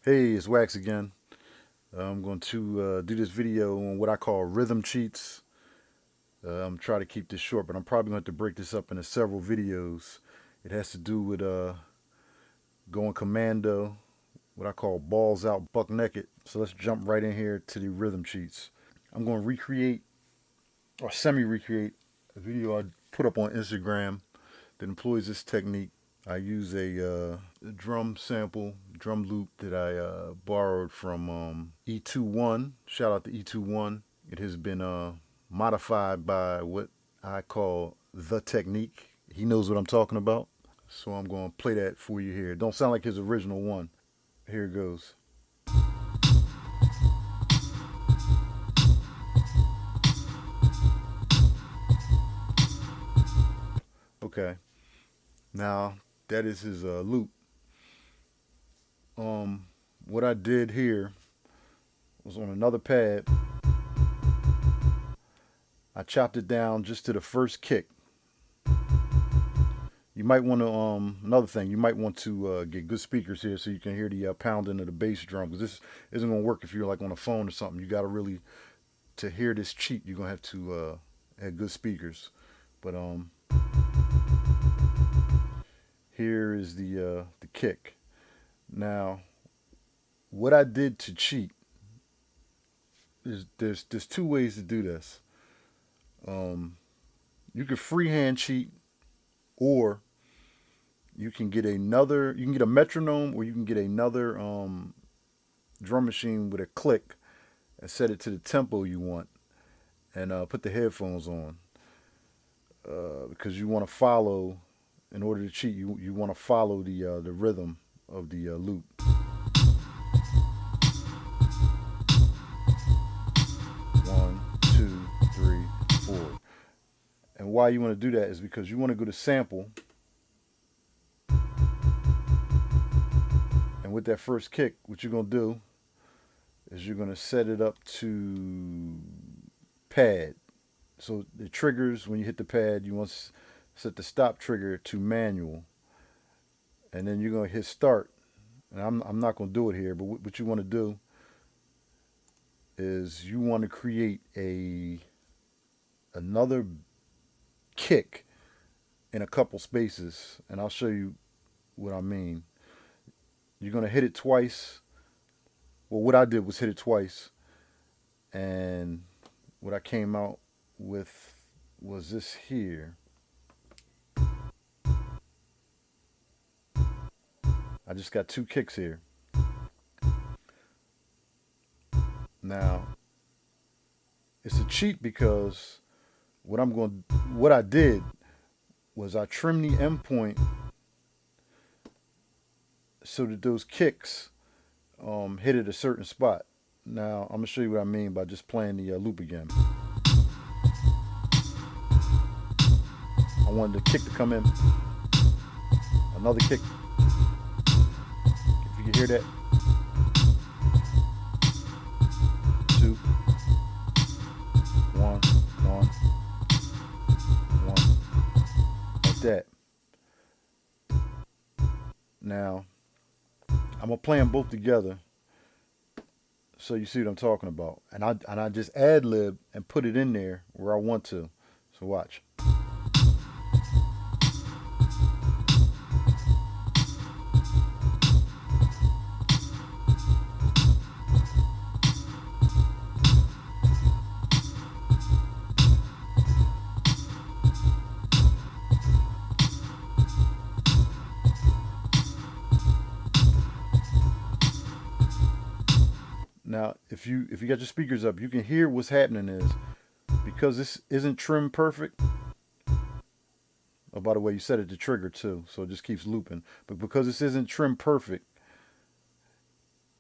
Hey, it's Wax again. I'm going to do this video on what I call rhythm cheats. I'm trying to keep this short, but I'm probably going to have to break this up into several videos. It has to do with going commando, what I call balls out, buck naked. So let's jump right in here to the rhythm cheats. I'm going to recreate or semi-recreate a video I put up on Instagram that employs this technique. I use a drum sample, drum loop that I borrowed from E21. Shout out to E21. It has been modified by what I call the technique. He knows what I'm talking about. So I'm going to play that for you here. Don't sound like his original one. Here it goes. Okay. Now that is his loop. What I did here was on another pad. I chopped it down just to the first kick. You might want to, another thing, you might want to get good speakers here so you can hear the pounding of the bass drum, because this isn't going to work if you're like on a phone or something. You got to really, to hear this cheat, you're going to have to have good speakers. But here is the kick. Now, what I did to cheat is there's two ways to do this. You can freehand cheat, or you can get a metronome, or you can get another drum machine with a click and set it to the tempo you want, and put the headphones on, because you want to follow. In order to cheat, you want to follow the rhythm of the loop. One, two, three, four. And why you want to do that is because you want to go to sample, and with that first kick, what you're going to do is you're going to set it up to pad. So the triggers, when you hit the pad, you want to set the stop trigger to manual, and then you're going to hit start. And I'm not going to do it here, but what you want to do is you want to create another kick in a couple spaces, and I'll show you what I mean. You're going to hit it twice. Well, what I did was hit it twice, and what I came out with was this here. I just got two kicks here. Now, it's a cheat because what I did was I trimmed the endpoint so that those kicks hit at a certain spot. Now, I'm gonna show you what I mean by just playing the loop again. I wanted the kick to come in. Another kick. If you can hear that. Two. One. One. One. Like that. Now, I'm gonna play them both together so you see what I'm talking about. And I just ad lib and put it in there where I want to. So watch. Now, if you got your speakers up, you can hear what's happening is because this isn't trimmed perfect. Oh, by the way, you set it to trigger too, so it just keeps looping. But because this isn't trimmed perfect,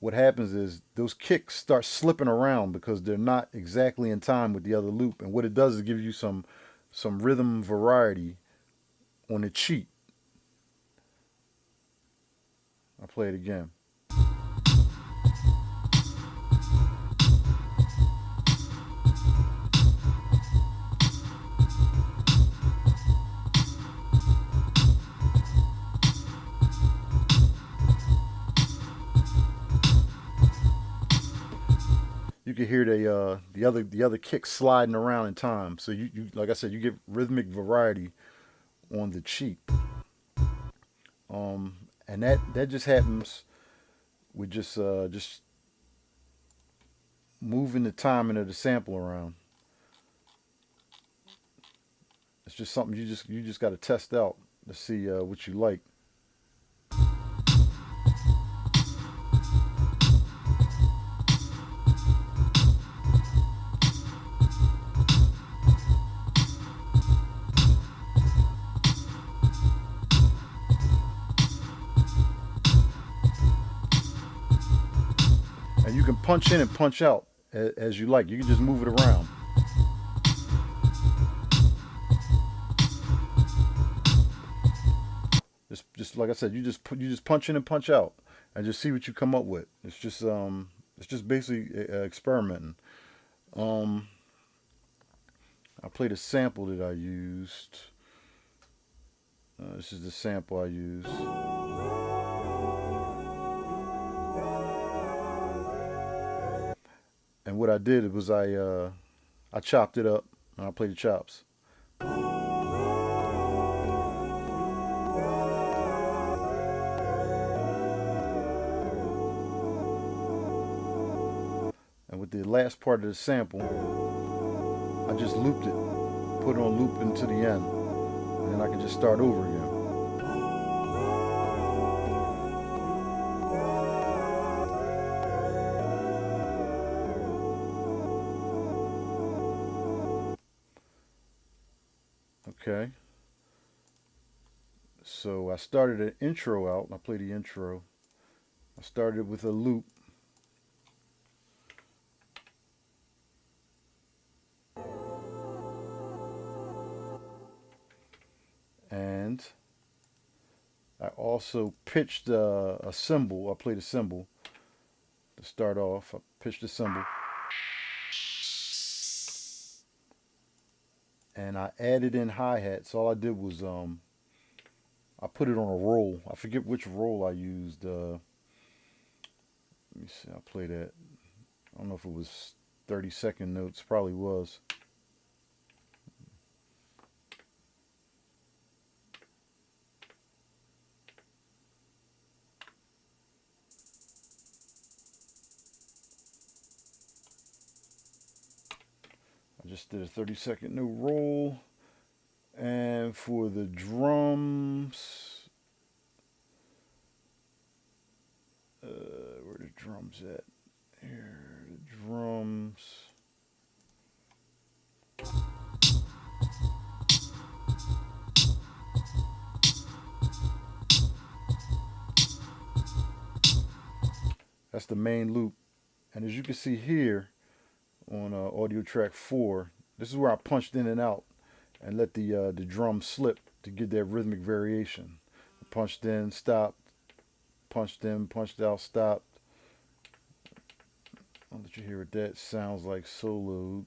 what happens is those kicks start slipping around because they're not exactly in time with the other loop. And what it does is give you some rhythm variety on the cheat. I'll play it again. you can hear the other kick sliding around in time. So you like I said, you get rhythmic variety on the cheat. And that just happens with just moving the timing of the sample around. It's just something you just got to test out to see what you like. And you can punch in and punch out as you like. You can just move it around. Just like I said, you just punch in and punch out, and just see what you come up with. It's just basically experimenting. Um, I played a sample that I used. This is the sample I used. And what I did was I chopped it up and I played the chops. And with the last part of the sample, I just looped it, put it on loop until the end, and then I can just start over again. Okay. So I started an intro out, and I played the intro. I started with a loop. And I also pitched a cymbal. I played a cymbal to start off. I pitched a cymbal. And I added in hi-hats. All I did was I put it on a roll. I forget which roll I used. Let me see. I played that. I don't know if it was 30-second notes. Probably was. I just did a 30-second note roll. And for the drums, where the drums at? Here, the drums. That's the main loop. And as you can see here on audio track 4, this is where I punched in and out and let the drum slip to get that rhythmic variation. I punched in, stopped, punched in, punched out, stopped. I'll let you hear what that sounds like soloed.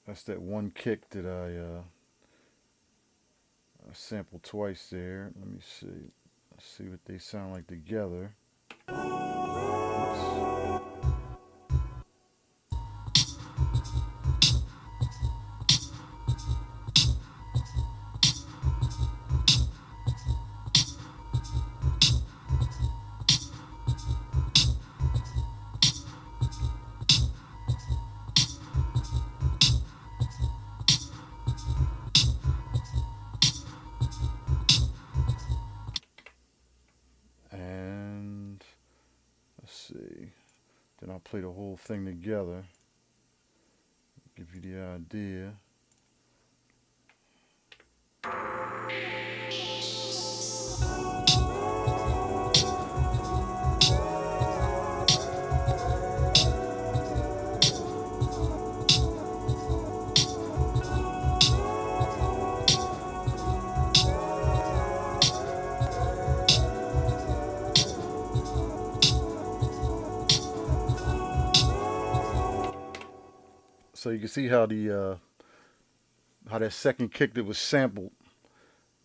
That's that one kick that I sampled twice there. Let me see. Let's see what they sound like together. Oops. And let's see. Then I'll play the whole thing together. Give you the idea. So you can see how the how that second kick that was sampled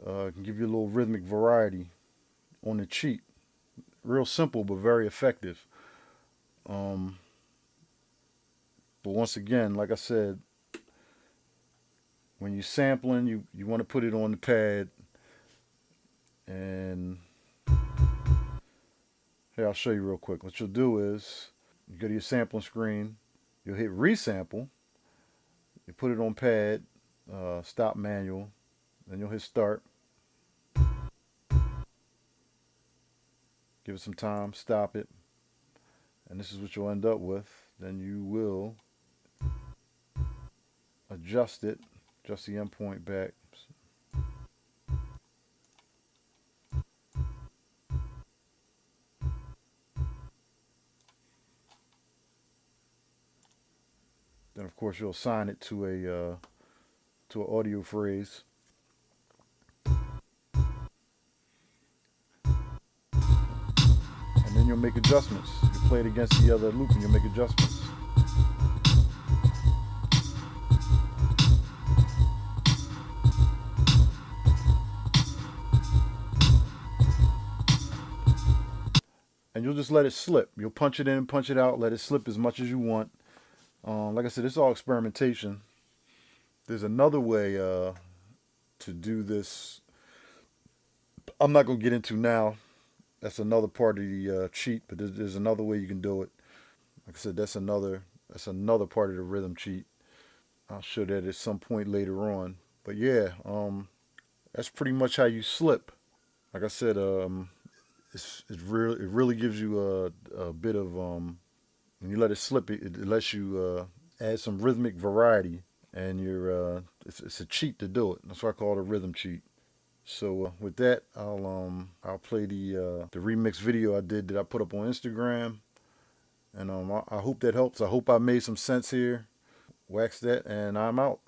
can give you a little rhythmic variety on the cheat. Real simple but very effective. Um, but once again, like I said, when you're sampling, you want to put it on the pad. And here, I'll show you real quick. What you'll do is you go to your sampling screen, you'll hit resample, you put it on pad, stop manual, then you'll hit start. Give it some time, stop it, and this is what you'll end up with. Then you will adjust it, adjust the endpoint back. Then of course you'll assign it to an audio phrase. And then you'll make adjustments. You play it against the other loop and you'll make adjustments. And you'll just let it slip. You'll punch it in, punch it out, let it slip as much as you want. Like I said, it's all experimentation. There's another way to do this. I'm not going to get into now. That's another part of the cheat, but there's another way you can do it. Like I said, that's another part of the rhythm cheat. I'll show that at some point later on. But yeah, that's pretty much how you slip. Like I said, it really gives you a bit of when you let it slip, it lets you add some rhythmic variety, and it's a cheat to do it. That's why I call it a rhythm cheat. So with that, I'll play the remix video I did that I put up on Instagram, and I hope that helps. I hope I made some sense here. Wax that, and I'm out.